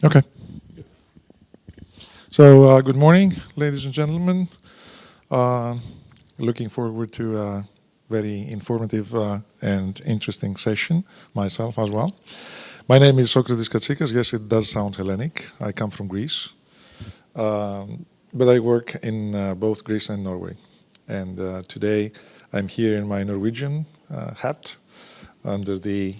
Okay. So good morning, ladies and gentlemen. Looking forward to a very informative and interesting session, myself as well. My name is SOKRATIS KATSIKAS. Yes, it does sound Hellenic. I come from Greece. But I work in both Greece and Norway. And today I'm here in my Norwegian hat under the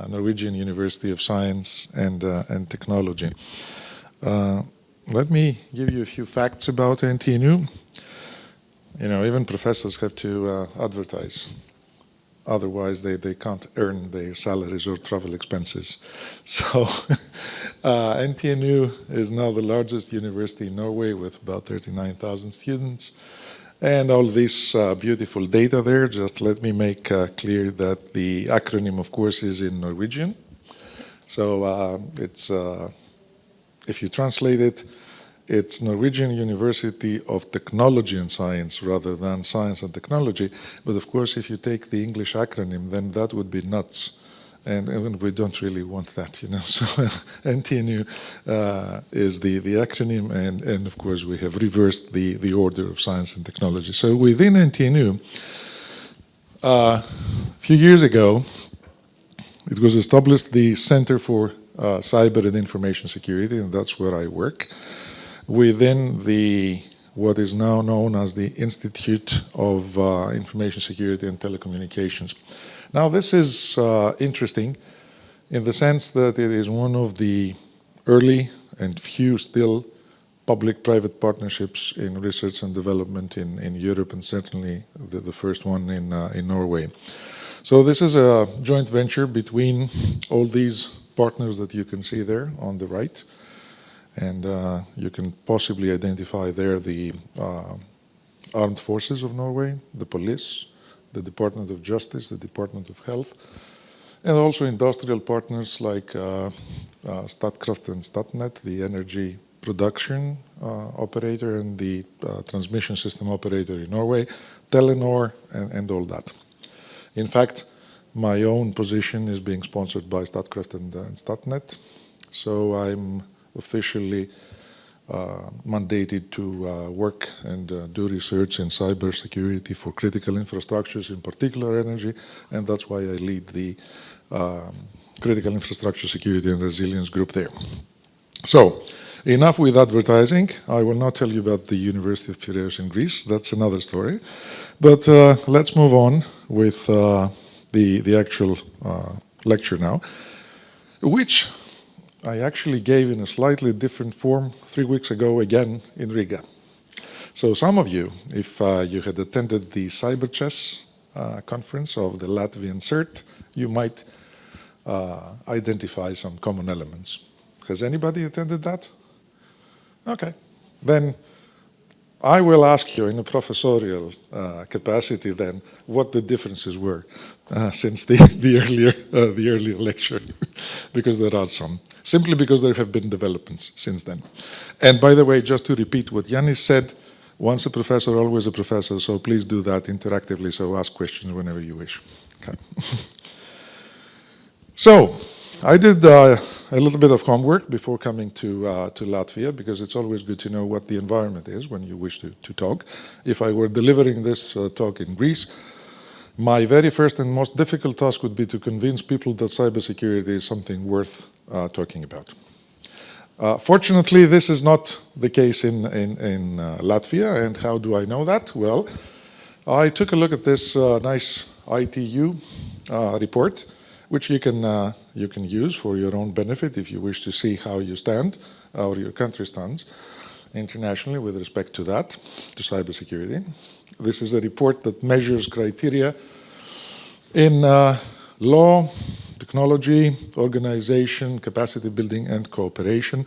Norwegian University of Science and Technology. Let me give you a few facts about NTNU. You know, even professors have to advertise. Otherwise, they can't earn their salaries or travel expenses. So NTNU is now the largest university in Norway with about 39,000 students. And all this beautiful data there, just let me make clear that the acronym, of course, is in Norwegian. So it's, if you translate it, it's Norwegian University of Technology and Science rather than Science and Technology. But of course, if you take the English acronym, then that would be nuts. And we don't really want that, you know. So NTNU is the acronym, and of course we have reversed the order of science and technology. So within NTNU, a few years ago, it was established the Center for Cyber and Information Security, and that's where I work, within what is now known as the Institute of Information Security and Telecommunications. Now, this is interesting in the sense that it is one of the early and few still public-private partnerships in research and development in Europe, and certainly the first one in Norway. So this is a joint venture between all these partners that you can see there on the right. And you can possibly identify there the Armed Forces of Norway, the police, the Department of Justice, the Department of Health, and also industrial partners like Statkraft and Statnett, the energy production operator and the transmission system operator in Norway, Telenor, and all that. In fact, my own position is being sponsored by Statkraft and Statnett, so I'm officially mandated to work and do research in cybersecurity for critical infrastructures, in particular energy, and that's why I lead the Critical Infrastructure Security and Resilience group there. So, enough with advertising. I will not tell you about the University of Piraeus in Greece. That's another story. But let's move on with the actual lecture now, which I actually gave in a slightly different form 3 weeks ago, again in Riga. So some of you, if you had attended the CyberChess conference of the Latvian CERT, you might identify some common elements. Has anybody attended that? Okay. Then I will ask you in a professorial capacity then what the differences were since the earlier lecture, because there are some. Simply because there have been developments since then. And by the way, just to repeat what Yanis said, once a professor, always a professor, so please do that interactively, so ask questions whenever you wish. Okay. So, I did a little bit of homework before coming to Latvia, because it's always good to know what the environment is when you wish to talk. If I were delivering this talk in Greece, my very first and most difficult task would be to convince people that cybersecurity is something worth talking about. Fortunately, this is not the case in Latvia, and how do I know that? Well, I took a look at this nice ITU report, which you can use for your own benefit if you wish to see how you stand, or your country stands internationally with respect to that, to cybersecurity. This is a report that measures criteria in law, technology, organization, capacity building, and cooperation.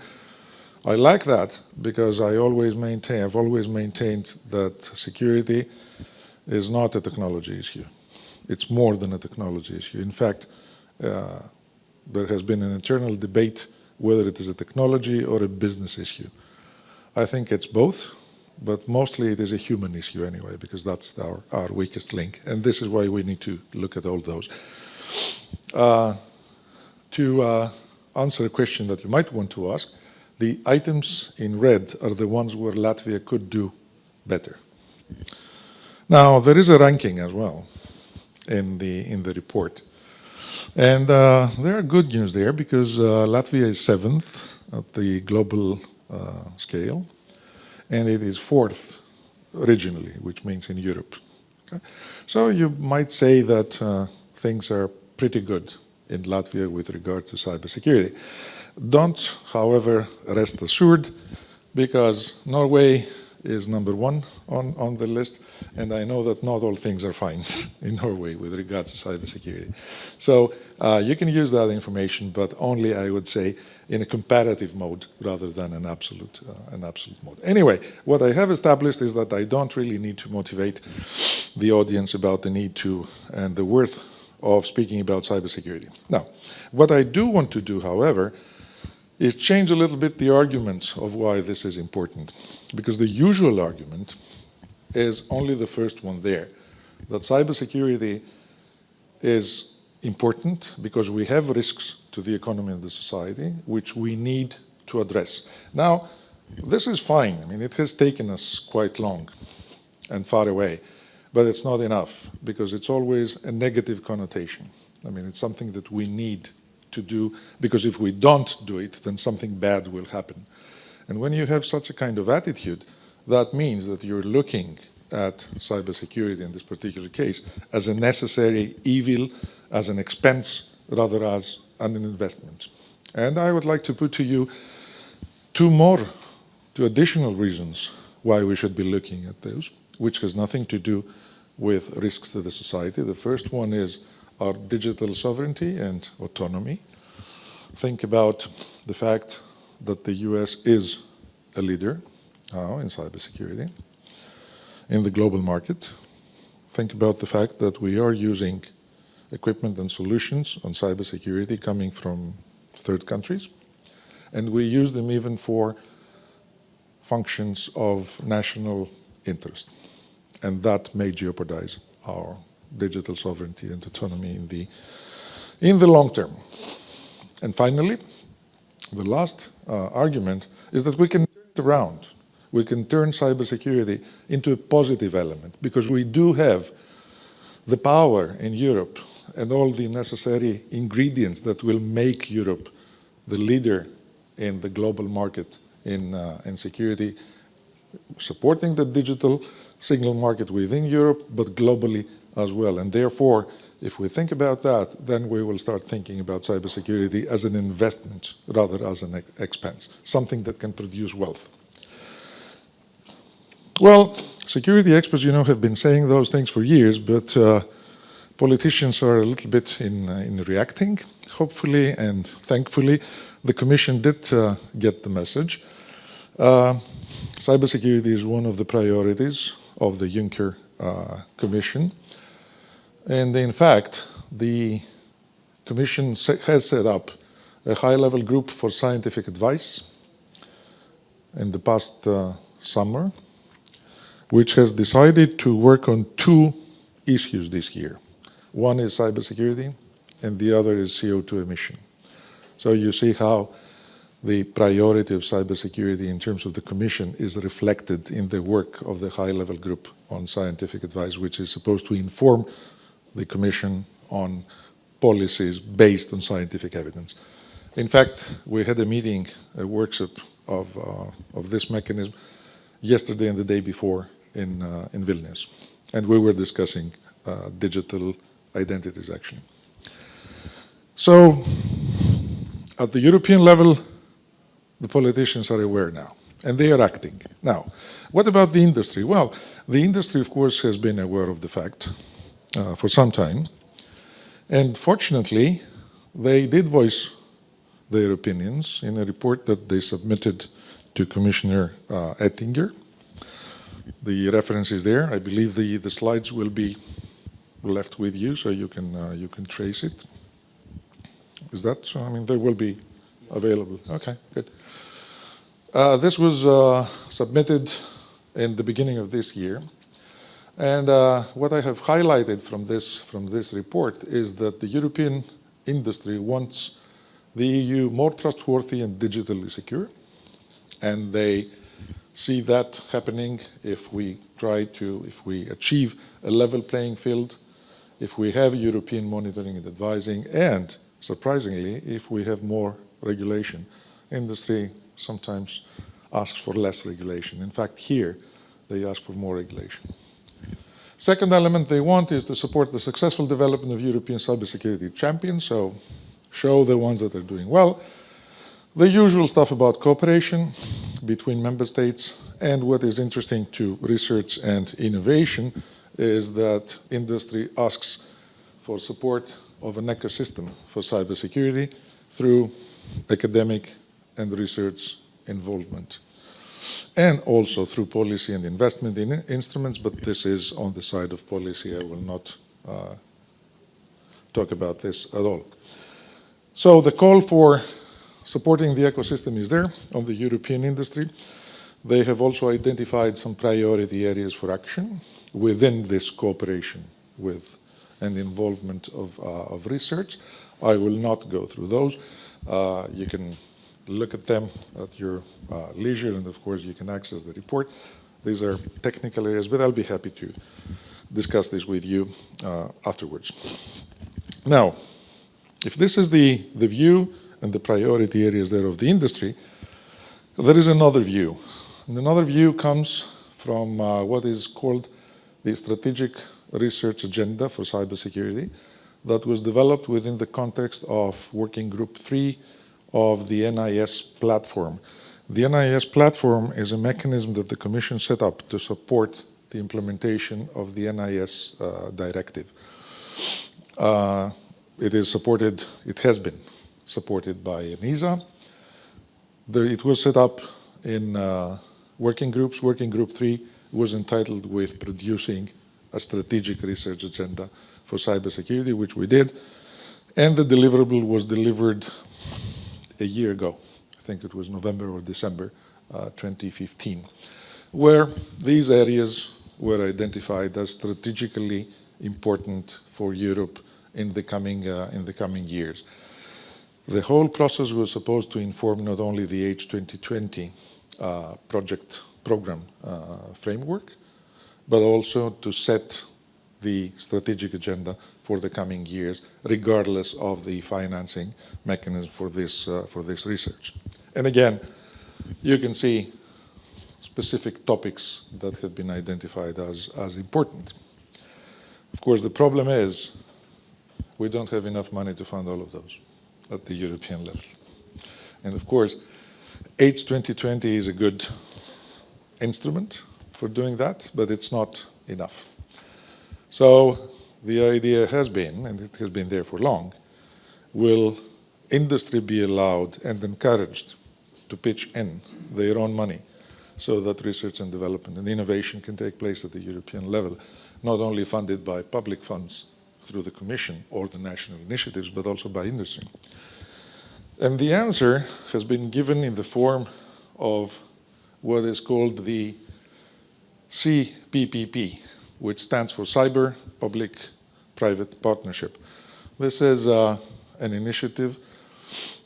I like that because I've always maintained that security is not a technology issue. It's more than a technology issue. In fact, there has been an internal debate whether it is a technology or a business issue. I think it's both, but mostly it is a human issue anyway, because that's our weakest link. And this is why we need to look at all those. To answer a question that you might want to ask, the items in red are the ones where Latvia could do better. Now, there is a ranking as well in the report. And there are good news there because Latvia is 7th at the global scale, and it is 4th regionally, which means in Europe. Okay? So you might say that things are pretty good in Latvia with regard to cybersecurity. Don't, however, rest assured, because Norway is number 1 on the list, and I know that not all things are fine in Norway with regards to cybersecurity. So you can use that information, but only, I would say, in a comparative mode rather than an absolute mode. Anyway, what I have established is that I don't really need to motivate the audience about the need to and the worth of speaking about cybersecurity. Now, what I do want to do, however, is change a little bit the arguments of why this is important. Because the usual argument is only the first one there, that cybersecurity is important because we have risks to the economy and the society, which we need to address. Now, this is fine. I mean, it has taken us quite long and far away, but it's not enough because it's always a negative connotation. I mean, it's something that we need to do, because if we don't do it, then something bad will happen. And when you have such a kind of attitude, that means that you're looking at cybersecurity in this particular case as a necessary evil, as an expense, rather as an investment. And I would like to put to you two additional reasons why we should be looking at those, which has nothing to do with risks to the society. The first one is our digital sovereignty and autonomy. Think about the fact that the US is a leader now in cybersecurity in the global market. Think about the fact that we are using equipment and solutions on cybersecurity coming from third countries, and we use them even for functions of national interest, and that may jeopardize our digital sovereignty and autonomy in the long term. And finally, the last argument is that we can turn it around. We can turn cybersecurity into a positive element because we do have the power in Europe and all the necessary ingredients that will make Europe the leader in the global market in security, supporting the digital signal market within Europe, but globally as well. And therefore, if we think about that, then we will start thinking about cybersecurity as an investment rather as an expense, something that can produce wealth. Well, security experts, have been saying those things for years, but politicians are a little bit in reacting. Hopefully and thankfully, the Commission did get the message. Cybersecurity is one of the priorities of the Juncker Commission. And in fact, the Commission has set up a high-level group for scientific advice in the past summer, which has decided to work on two issues this year. One is cybersecurity, and the other is CO2 emission. So you see how the priority of cybersecurity in terms of the Commission is reflected in the work of the high-level group on scientific advice, which is supposed to inform the Commission on policies based on scientific evidence. In fact, we had a meeting, a workshop of this mechanism yesterday and the day before in Vilnius, and we were discussing digital identities actually. So, at the European level, the politicians are aware now, and they are acting. Now, what about the industry? Well, the industry, of course, has been aware of the fact for some time, and fortunately, they did voice their opinions in a report that they submitted to Commissioner Oettinger. The reference is there. I believe the slides will be left with you, so you can trace it. Is that so? I mean, they will be available. Okay, good. This was submitted in the beginning of this year, and what I have highlighted from this report is that the European industry wants the EU more trustworthy and digitally secure, and they see that happening if we achieve a level playing field, if we have European monitoring and advising, and surprisingly, if we have more regulation. Industry sometimes asks for less regulation. In fact, here, they ask for more regulation. Second element they want is to support the successful development of European cybersecurity champions, so show the ones that are doing well. The usual stuff about cooperation between member states, and what is interesting to research and innovation is that industry asks for support of an ecosystem for cybersecurity through academic and research involvement, and also through policy and investment in instruments, but this is on the side of policy. I will not talk about this at all. So the call for supporting the ecosystem is there on the European industry. They have also identified some priority areas for action within this cooperation with and involvement of research. I will not go through those. You can look at them at your leisure, and of course you can access the report. These are technical areas, but I'll be happy to discuss this with you afterwards. Now, if this is the view and the priority areas there of the industry, there is another view. And another view comes from what is called the Strategic Research Agenda for Cybersecurity that was developed within the context of Working Group 3 of the NIS platform. The NIS platform is a mechanism that the Commission set up to support the implementation of the NIS directive. It has been supported by ENISA. It was set up in working groups. Working Group 3 was entitled with producing a strategic research agenda for cybersecurity, which we did. And the deliverable was delivered a year ago. I think it was November or December 2015, where these areas were identified as strategically important for Europe in the coming years. The whole process was supposed to inform not only the H2020 program framework, but also to set the strategic agenda for the coming years, regardless of the financing mechanism for this research. And again, you can see specific topics that have been identified as important. Of course, the problem is we don't have enough money to fund all of those at the European level. And of course, H2020 is a good instrument for doing that, but it's not enough. So the idea has been, and it has been there for long, will industry be allowed and encouraged to pitch in their own money so that research and development and innovation can take place at the European level, not only funded by public funds through the Commission or the national initiatives, but also by industry. And the answer has been given in the form of what is called the CPPP, which stands for Cyber Public-Private Partnership. This is an initiative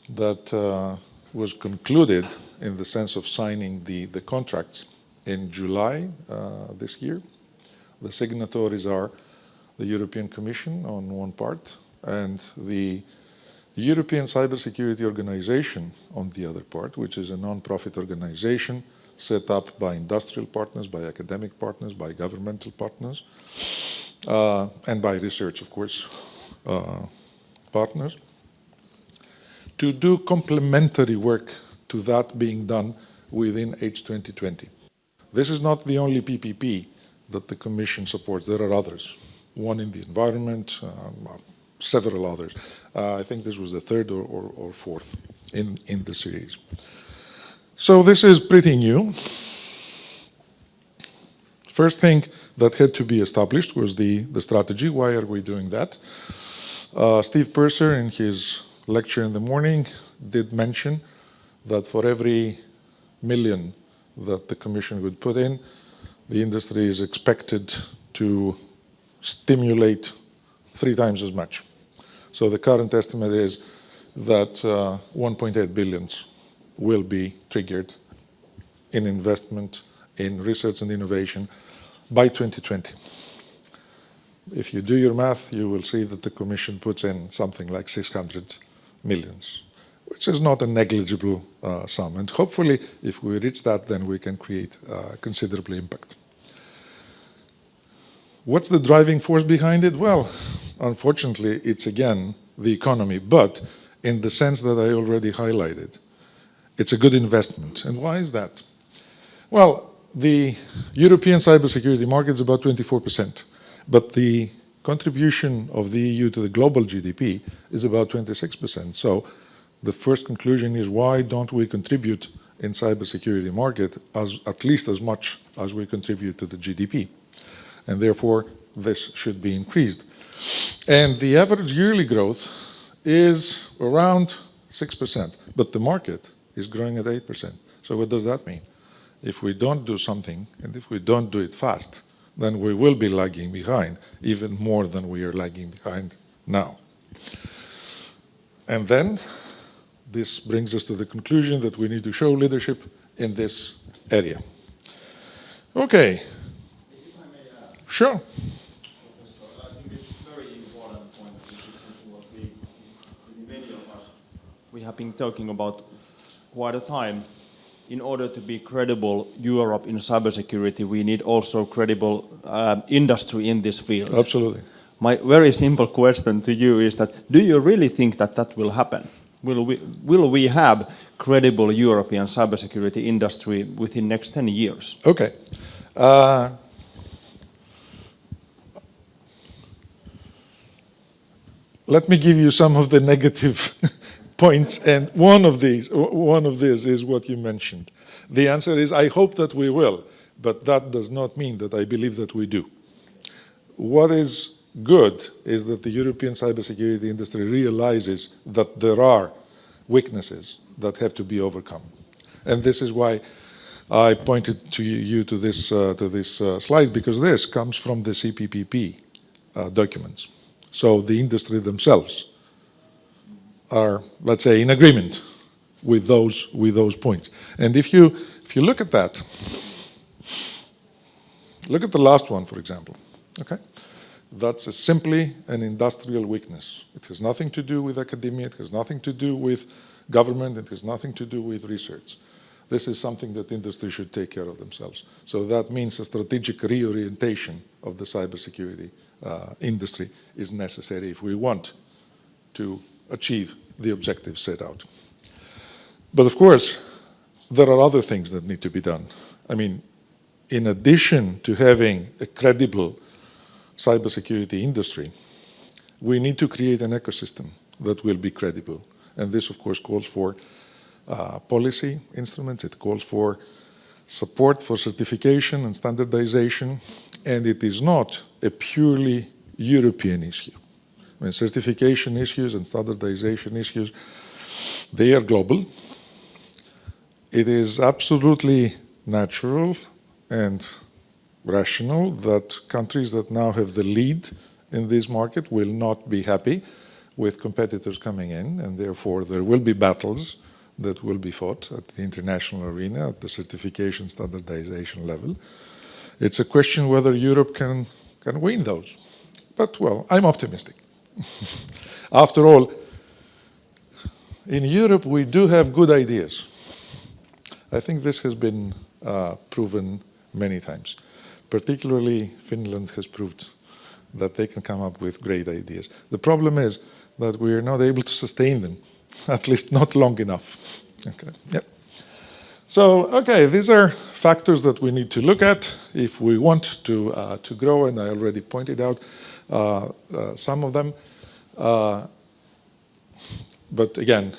that was concluded in the sense of signing the contracts in July this year. The signatories are the European Commission on one part and the European Cybersecurity Organization on the other part, which is a non-profit organization set up by industrial partners, by academic partners, by governmental partners, and by research, of course, partners, to do complementary work to that being done within H2020. This is not the only PPP that the Commission supports. There are others, one in the environment, several others. I think this was the third or fourth in the series. So this is pretty new. First thing that had to be established was the strategy. Why are we doing that? Steve Purser, in his lecture in the morning, did mention that for every million that the Commission would put in, the industry is expected to stimulate 3 times as much. So the current estimate is that 1.8 billion will be triggered in investment in research and innovation by 2020. If you do your math, you will see that the Commission puts in something like 600 million, which is not a negligible sum. And hopefully, if we reach that, then we can create considerable impact. What's the driving force behind it? Well, unfortunately, it's again the economy, but in the sense that I already highlighted. It's a good investment. And why is that? Well, the European cybersecurity market is about 24%, but the contribution of the EU to the global GDP is about 26%. So the first conclusion is, why don't we contribute in cybersecurity market at least as much as we contribute to the GDP? And therefore, this should be increased. And the average yearly growth is around 6%, but the market is growing at 8%. So what does that mean? If we don't do something, and if we don't do it fast, then we will be lagging behind, even more than we are lagging behind now. And then, this brings us to the conclusion that we need to show leadership in this area. Okay. If I may add. Sure. I think it's a very important point, which is what many of us, we have been talking about quite a time. In order to be credible Europe in cybersecurity, we need also credible industry in this field. Absolutely. My very simple question to you is that, do you really think that that will happen? Will we have credible European cybersecurity industry within next 10 years? Okay. Let me give you some of the negative points, and one of these is what you mentioned. The answer is, I hope that we will, but that does not mean that I believe that we do. What is good is that the European cybersecurity industry realizes that there are weaknesses that have to be overcome. And this is why I pointed to you to this slide, because this comes from the CPPP documents. So the industry themselves are, let's say, in agreement with those points. And if you look at that, look at the last one, for example. Okay, that's simply an industrial weakness. It has nothing to do with academia. It has nothing to do with government. It has nothing to do with research. This is something that industry should take care of themselves. So that means a strategic reorientation of the cybersecurity industry is necessary if we want to achieve the objectives set out. But of course, there are other things that need to be done. I mean, in addition to having a credible cybersecurity industry, we need to create an ecosystem that will be credible. And this, of course, calls for policy instruments. It calls for support for certification and standardization. And it is not a purely European issue. I mean, certification issues and standardization issues, they are global. It is absolutely natural and rational that countries that now have the lead in this market will not be happy with competitors coming in, and therefore there will be battles that will be fought at the international arena, at the certification standardization level. It's a question whether Europe can win those. But, well, I'm optimistic. After all, in Europe we do have good ideas. I think this has been proven many times. Particularly Finland has proved that they can come up with great ideas. The problem is that we are not able to sustain them, at least not long enough. Okay. Yep. So, okay, these are factors that we need to look at if we want to grow, and I already pointed out some of them. But again,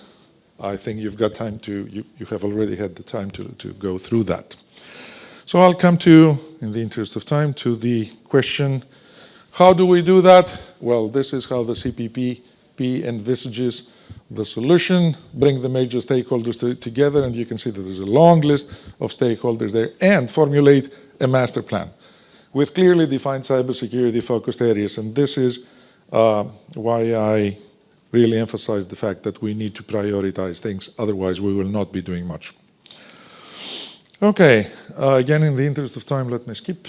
I think you've got time you have already had the time to go through that. So I'll come to, in the interest of time, to the question, how do we do that? Well, this is how the CPPP envisages the solution, bring the major stakeholders together, and you can see that there's a long list of stakeholders there, and formulate a master plan with clearly defined cybersecurity focused areas. And this is why I really emphasize the fact that we need to prioritize things, otherwise we will not be doing much. Okay, again, in the interest of time, let me skip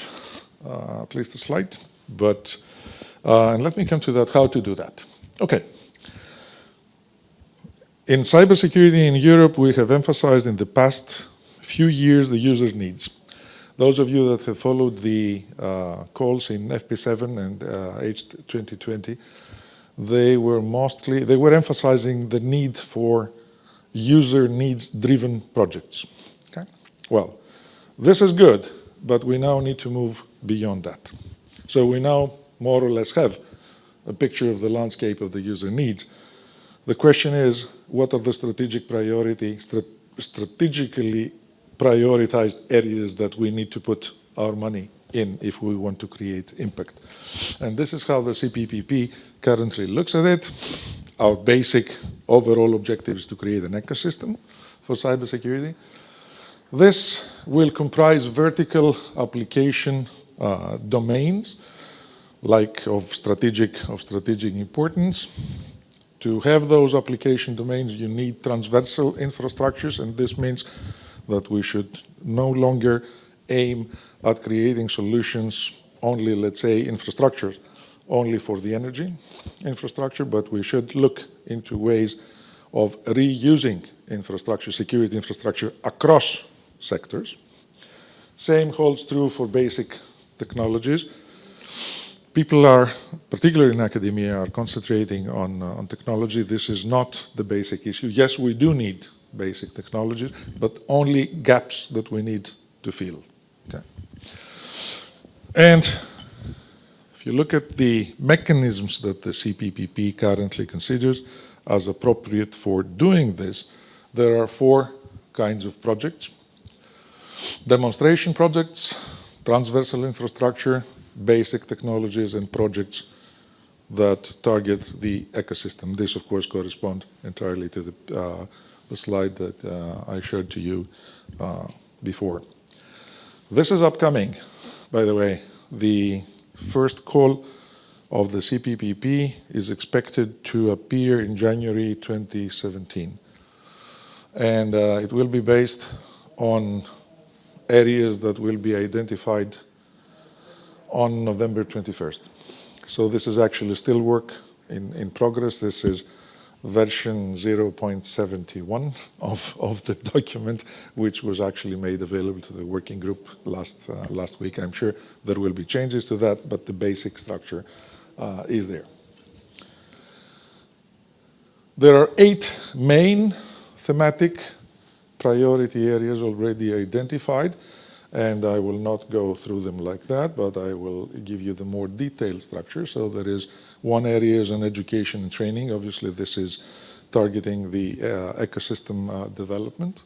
at least a slide, but and let me come to that, how to do that. Okay. In cybersecurity in Europe, we have emphasized in the past few years the user's needs. Those of you that have followed the calls in FP7 and H2020, they were emphasizing the need for user needs-driven projects. Okay? Well, this is good, but we now need to move beyond that. So we now more or less have a picture of the landscape of the user needs. The question is, what are the strategically prioritized areas that we need to put our money in if we want to create impact? And this is how the CPPP currently looks at it. Our basic overall objective is to create an ecosystem for cybersecurity. This will comprise vertical application domains, like of strategic importance. To have those application domains, you need transversal infrastructures, and this means that we should no longer aim at creating solutions only, let's say, infrastructures, only for the energy infrastructure, but we should look into ways of reusing infrastructure, security infrastructure across sectors. Same holds true for basic technologies. People are, particularly in academia, are concentrating on technology. This is not the basic issue. Yes, we do need basic technologies, but only gaps that we need to fill. Okay. And if you look at the mechanisms that the CPPP currently considers as appropriate for doing this, there are 4 kinds of projects. Demonstration projects, transversal infrastructure, basic technologies, and projects that target the ecosystem. This, of course, corresponds entirely to the slide that I showed to you before. This is upcoming, by the way. The first call of the CPPP is expected to appear in January 2017. And it will be based on areas that will be identified on November 21st. So this is actually still work in progress. This is version 0.71 of the document, which was actually made available to the working group last week. I'm sure there will be changes to that, but the basic structure is there. There are 8 main thematic priority areas already identified, and I will not go through them like that, but I will give you the more detailed structure. So there is one area is on education and training. Obviously, this is targeting the ecosystem development,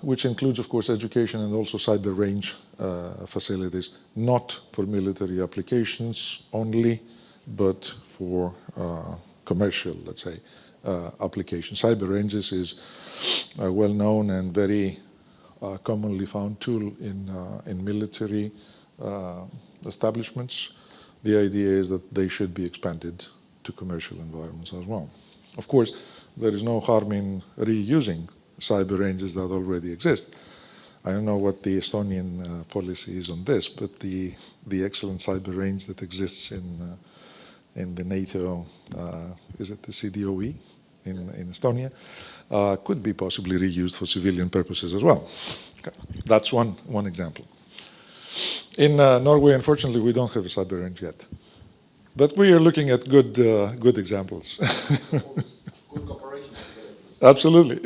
which includes, of course, education and also cyber range facilities, not for military applications only, but for commercial, let's say, applications. Cyber ranges is a well-known and very commonly found tool in military establishments. The idea is that they should be expanded to commercial environments as well. Of course, there is no harm in reusing cyber ranges that already exist. I don't know what the Estonian policy is on this, but the excellent cyber range that exists in the NATO, is it the CDOE in Estonia, could be possibly reused for civilian purposes as well. Okay. That's one example. In Norway, unfortunately, we don't have a cyber range yet, but we are looking at good examples. Good cooperation. Absolutely.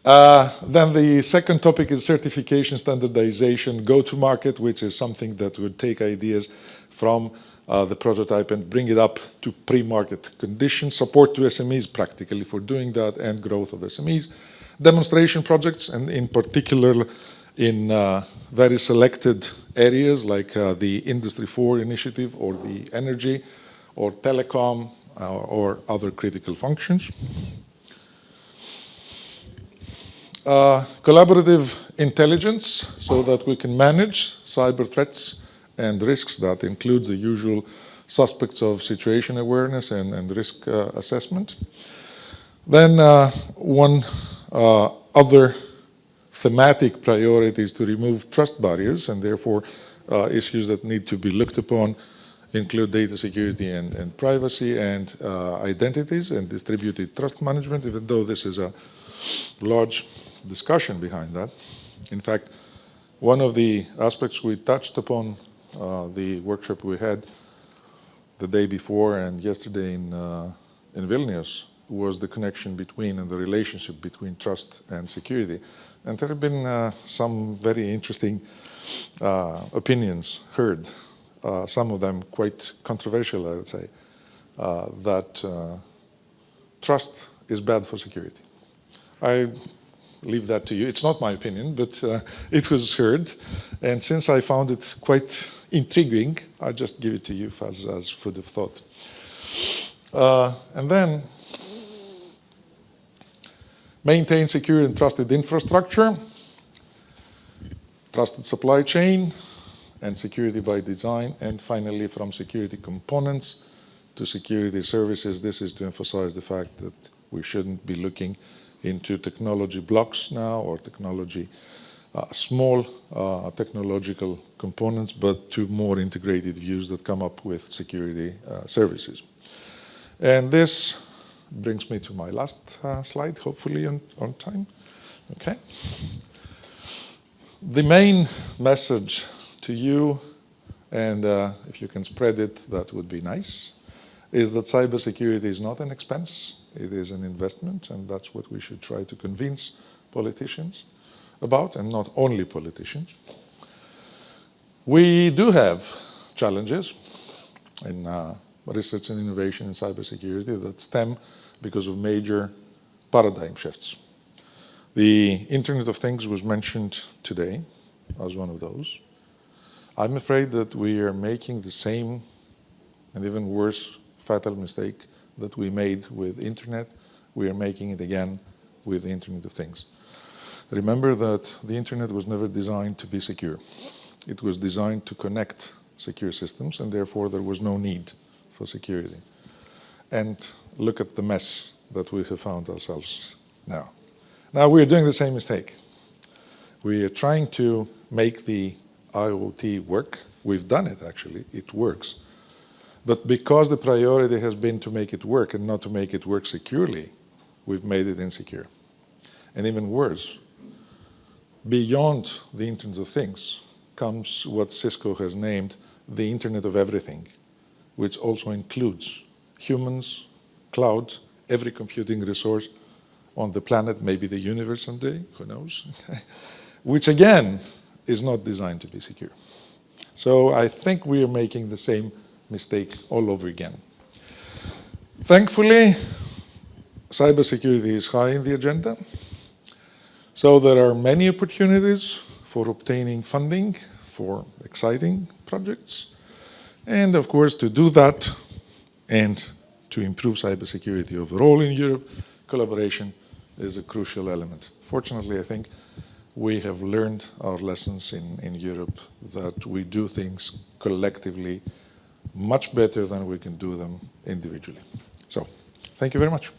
Then the second topic is certification, standardization, go-to-market, which is something that would take ideas from the prototype and bring it up to pre-market conditions, support to SMEs practically for doing that, and growth of SMEs. Demonstration projects, and in particular in very selected areas like the Industry 4 initiative or the energy or telecom or other critical functions. Collaborative intelligence so that we can manage cyber threats and risks. That includes the usual suspects of situation awareness and risk assessment. Then one other thematic priority is to remove trust barriers, and therefore issues that need to be looked upon include data security and privacy and identities and distributed trust management, even though this is a large discussion behind that. In fact, one of the aspects we touched upon the workshop we had the day before and yesterday in Vilnius was the connection between and the relationship between trust and security. And there have been some very interesting opinions heard, some of them quite controversial, I would say, that trust is bad for security. I leave that to you. It's not my opinion, but it was heard. And since I found it quite intriguing, I just give it to you as food of thought. And then maintain secure and trusted infrastructure, trusted supply chain, and security by design. And finally, from security components to security services, this is to emphasize the fact that we shouldn't be looking into technology blocks now or technology, small technological components, but to more integrated views that come up with security services. And this brings me to my last slide, hopefully on time. Okay. The main message to you, and if you can spread it, that would be nice, is that cybersecurity is not an expense. It is an investment, and that's what we should try to convince politicians about, and not only politicians. We do have challenges in research and innovation in cybersecurity that stem because of major paradigm shifts. The Internet of Things was mentioned today as one of those. I'm afraid that we are making the same and even worse fatal mistake that we made with Internet. We are making it again with the Internet of Things. Remember that the Internet was never designed to be secure. It was designed to connect secure systems, and therefore there was no need for security. And look at the mess that we have found ourselves now. Now we are doing the same mistake. We are trying to make the IoT work. We've done it, actually. It works. But because the priority has been to make it work and not to make it work securely, we've made it insecure. And even worse, beyond the Internet of Things comes what Cisco has named the Internet of Everything, which also includes humans, cloud, every computing resource on the planet, maybe the universe someday, who knows, which again is not designed to be secure. So I think we are making the same mistake all over again. Thankfully, cybersecurity is high in the agenda. So there are many opportunities for obtaining funding for exciting projects. And of course, to do that and to improve cybersecurity overall in Europe, collaboration is a crucial element. Fortunately, I think we have learned our lessons in Europe that we do things collectively much better than we can do them individually. So, thank you very much.